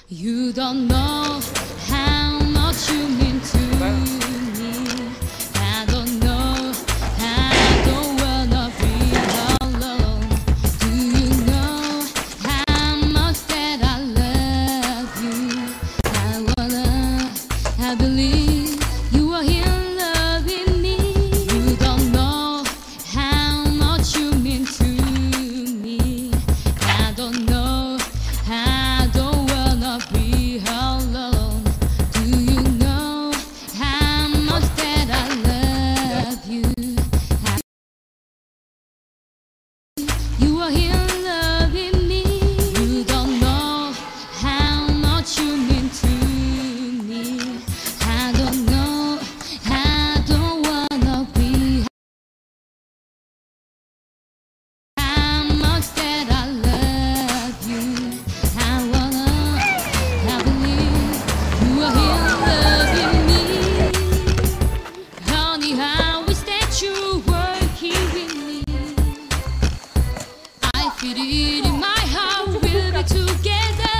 You don't know how much you mean to me. I don't know, I don't wanna be alone. Do you know how much that I love you? I believe you are here loving me. You don't know how much you mean to me. I don't know, I don't wanna be alone. Do you know how much that I love you? You are here loving me. You don't know how much you mean to me. I don't know, I don't wanna be. How much that I love you. I believe you are here loving me. Honey, I wish that you were here with me. I feel it in my heart, we'll be together.